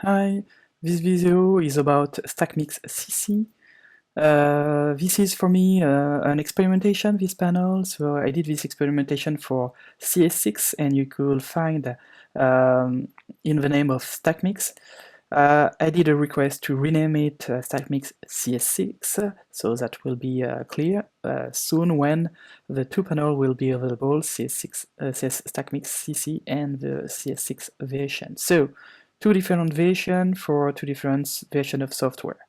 Hi, this video is about StackMix CC. This is for me an experimentation, this panel. So I did this experimentation for CS6, and you could find in the name of StackMix. I did a request to rename it StackMix CS6, so that will be clear soon when the two panels will be available, CS6, StackMix CC and the CS6 version. So two different versions for two different versions of software.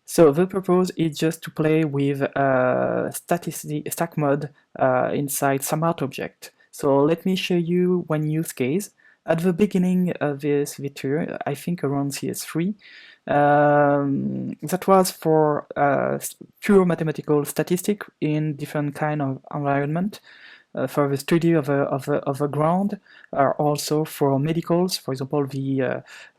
So the purpose is just to play with stack mode inside smart object. So let me show you one use case. At the beginning of this video, I think around CS3, that was for pure mathematical statistic in different kind of environment. For the study of a ground, also for medicals, for example,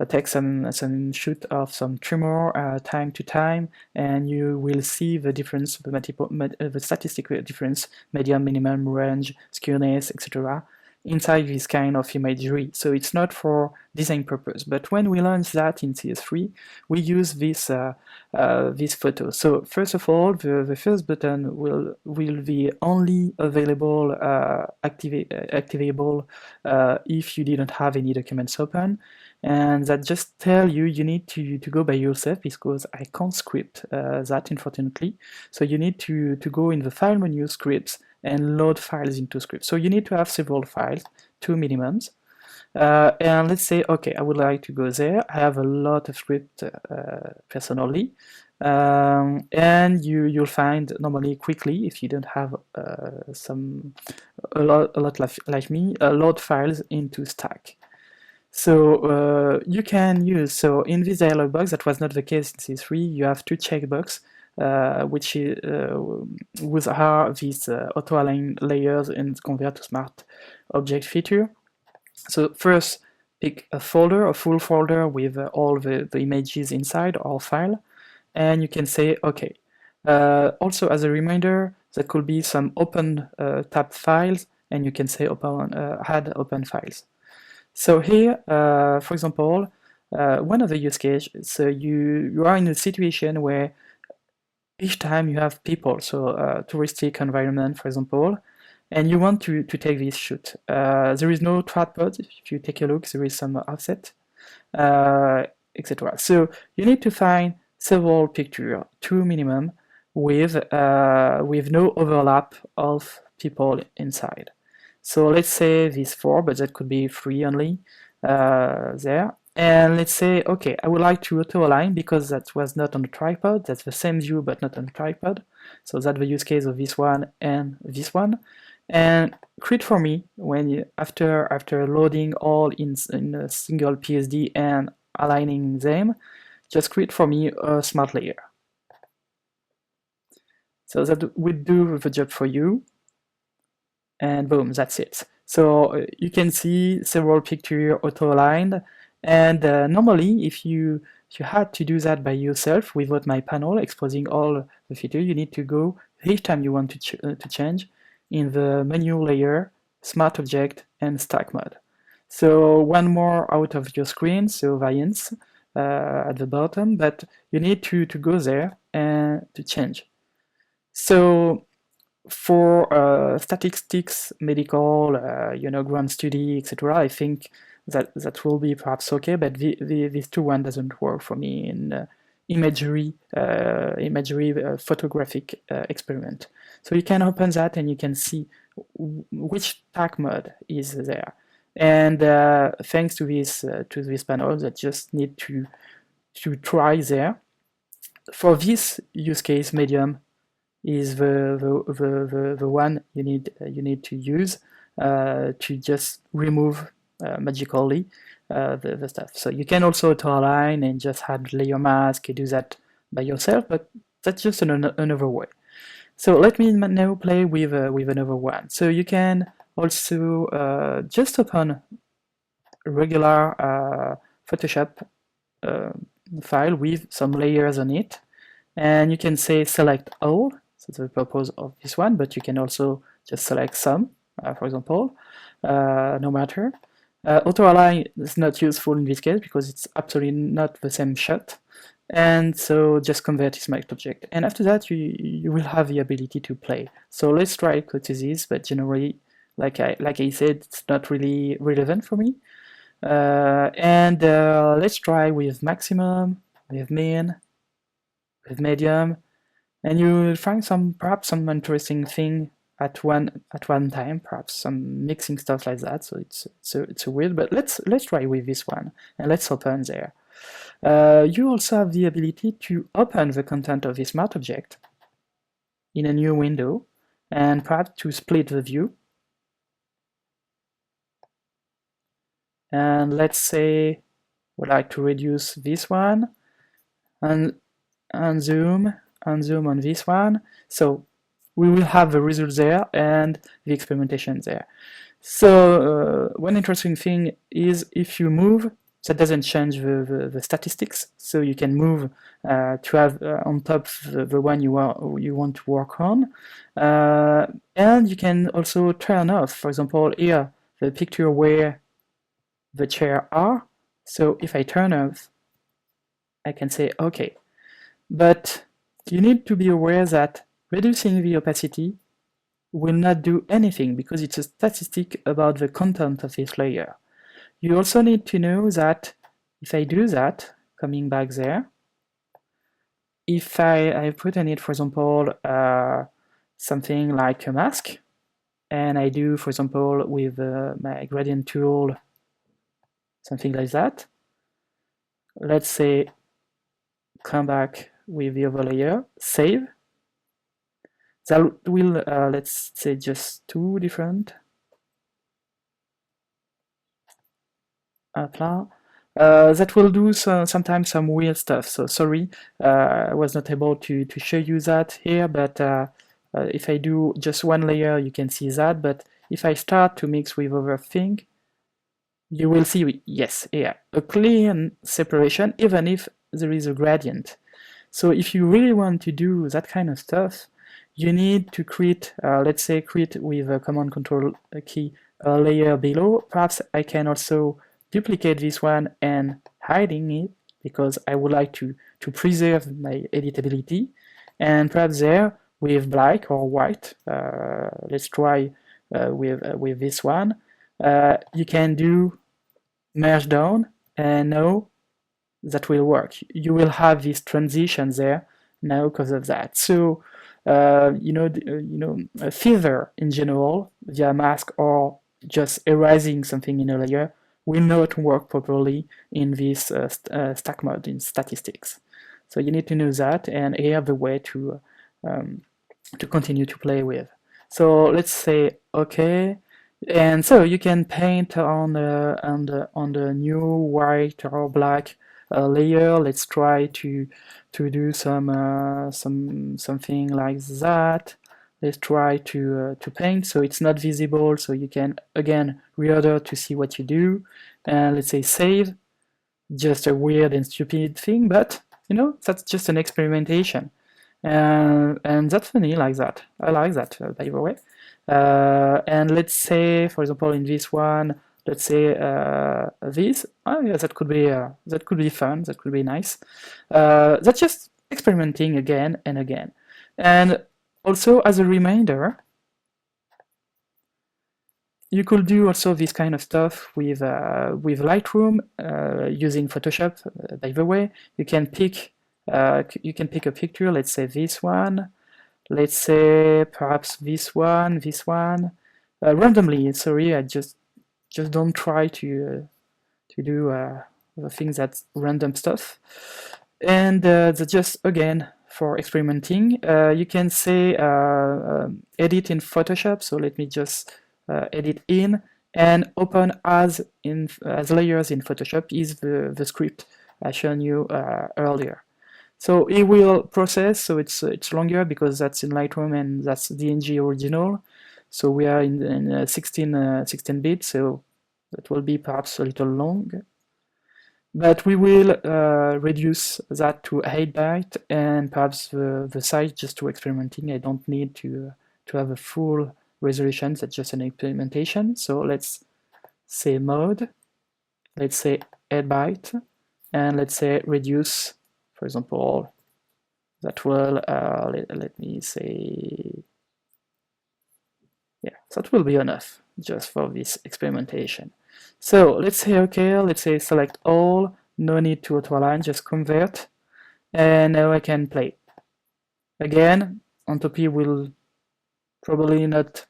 take some shoot of some tumor time to time, and you will see the difference, the statistical difference, median, minimum, range, skewness, etc. inside this kind of imagery. So it's not for design purpose, but when we launch that in CS3, we use this this photo. So first of all, the first button will be only available, activable if you didn't have any documents open, and that just tell you need to go by yourself, because I can't script that, unfortunately. So you need to go in the file menu, scripts, and load files into scripts. So you need to have several files, two minimums. And let's say, okay, I would like to go there. I have a lot of script personally, and you'll find normally quickly, if you don't have a lot like me, load files into Stack. So you can use, so in this dialog box, that was not the case in C3, you have two checkbox, which are these auto-align layers and convert to smart object feature. So first, pick a folder, a full folder with all the images inside, all file, and you can say, okay. Also, as a reminder, there could be some open tab files, and you can say open, add open files. So here, for example, one of the use cases, so you are in a situation where each time you have people, so touristic environment, for example, and you want to take this shoot. There is no tripod. If you take a look, there is some offset, etc. So you need to find several pictures, two minimum, with no overlap of people inside. So let's say these four, but that could be three only there. And let's say, okay, I would like to auto-align because that was not on the tripod. That's the same view, but not on the tripod. So that's the use case of this one and this one. And create for me, when after loading all in a single PSD and aligning them, just create for me a smart layer. So that would do the job for you. And boom, that's it. So you can see several pictures auto-aligned. And normally, if you had to do that by yourself without my panel exposing all the features, you need to go each time you want to change in the menu layer, smart object, and stack mode. So one more out of your screen, so variance at the bottom, but you need to go there and to change. So for statistics, medical, ground study, etc., I think that will be perhaps okay, but these two one doesn't work for me in imagery photographic experiment. So you can open that and you can see which stack mode is there. And thanks to this panel, that just need to try there. For this use case, medium is the one you need to use to just remove magically the stuff. So you can also auto-align and just add layer mask, you do that by yourself, but that's just another way. So let me now play with another one. So you can also just open a regular Photoshop file with some layers on it, and you can say select all. So that's the purpose of this one, but you can also just select some, for example, no matter. Auto-align is not useful in this case because it's absolutely not the same shot. And so just convert to smart object. And after that, you will have the ability to play. So let's try this, but generally, like I said, it's not really relevant for me. And let's try with maximum, with min, with medium, and you will find perhaps some interesting thing at one time, perhaps some mixing stuff like that. So it's a weird, but let's try with this one and let's open there. You also have the ability to open the content of this smart object in a new window and perhaps to split the view. And let's say we'd like to reduce this one and zoom on this one. So we will have the result there and the experimentation there. So one interesting thing is if you move, that doesn't change the statistics. So you can move to have on top the one you want to work on. And you can also turn off, for example, here, the picture where the chair are. So if I turn off, I can say, okay. But you need to be aware that reducing the opacity will not do anything because it's a statistic about the content of this layer. You also need to know that if I do that, coming back there, if I put in it, for example, something like a mask, and I do, for example, with my gradient tool, something like that, let's say come back with the overlayer, save. That will, let's say, just two different. That will do sometimes some weird stuff. So sorry, I was not able to show you that here, but if I do just one layer, you can see that. But if I start to mix with other thing, you will see, yes, here, a clear separation, even if there is a gradient. So if you really want to do that kind of stuff, you need to create, let's say, create with a command control key a layer below. Perhaps I can also duplicate this one and hiding it because I would like to preserve my editability. And perhaps there with black or white, let's try with this one. You can do merge down, and now that will work. You will have this transition there now because of that. So a feather in general via mask or just erasing something in a layer will not work properly in this stack mode in statistics. So you need to know that and have the way to continue to play with. So let's say okay, and so you can paint on the new white or black layer. Let's try to do something like that. Let's try to paint so it's not visible, so you can again reorder to see what you do. And let's say save. Just a weird and stupid thing, but that's just an experimentation. And that's funny like that. I like that, by the way. And let's say, for example, in this one, let's say this. Oh, yeah, that could be fun. That could be nice. That's just experimenting again and again. And also, as a reminder, you could do also this kind of stuff with Lightroom using Photoshop. By the way, you can pick a picture. Let's say this one. Let's say perhaps this one. Randomly. Sorry, I just don't try to do the things that's random stuff. And that's just again for experimenting. You can say edit in Photoshop. So let me just edit in and open as layers in Photoshop is the script I shown you earlier. So it will process, so it's longer because that's in Lightroom and that's DNG original. So we are in 16 bits, so that will be perhaps a little long. But we will reduce that to 8 bytes and perhaps the size just to experimenting. I don't need to have a full resolution, that's just an implementation. So let's say mode, let's say 8 byte, and let's say reduce, for example, that will, let me say, yeah, that will be enough just for this experimentation. So let's say, okay, let's say select all, no need to auto-align, just convert, and now I can play. Again, Entropy will probably not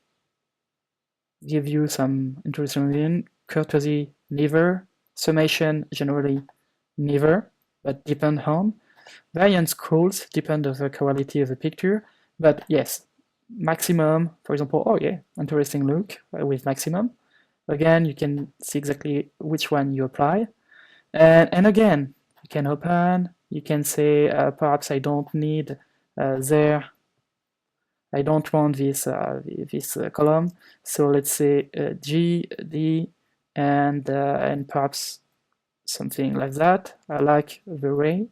give you some interesting reason. Courtesy, never. Summation, generally, never, but depend on. Variance scrolls depend on the quality of the picture, but yes, maximum, for example, oh yeah, interesting look with maximum. Again, you can see exactly which one you apply. And again, you can open, you can say, perhaps I don't need there, I don't want this column, so let's say G, D, and perhaps something like that. I like the array.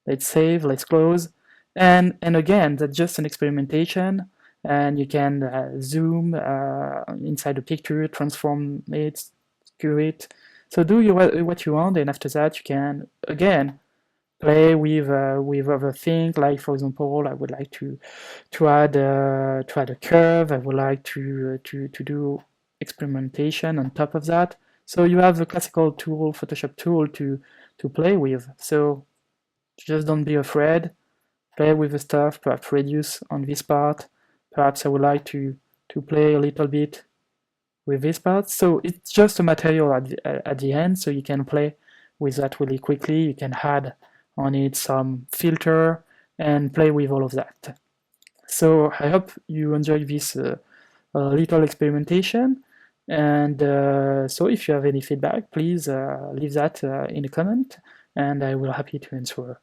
Let's save, let's close. And again, that's just an experimentation, and you can zoom inside the picture, transform it, skew it. So do what you want, and after that you can, again, play with other things, like for example, I would like to add a curve. I would like to do experimentation on top of that. So you have the classical tool, Photoshop tool, to play with. So just don't be afraid. Play with the stuff. Perhaps reduce on this part. Perhaps I would like to play a little bit with this part. So it's just a material at the end. So you can play with that really quickly. You can add on it some filter and play with all of that. So I hope you enjoyed this little experimentation. And so if you have any feedback, please leave that in a comment, and I will be happy to answer.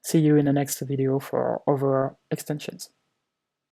See you in the next video for other extensions.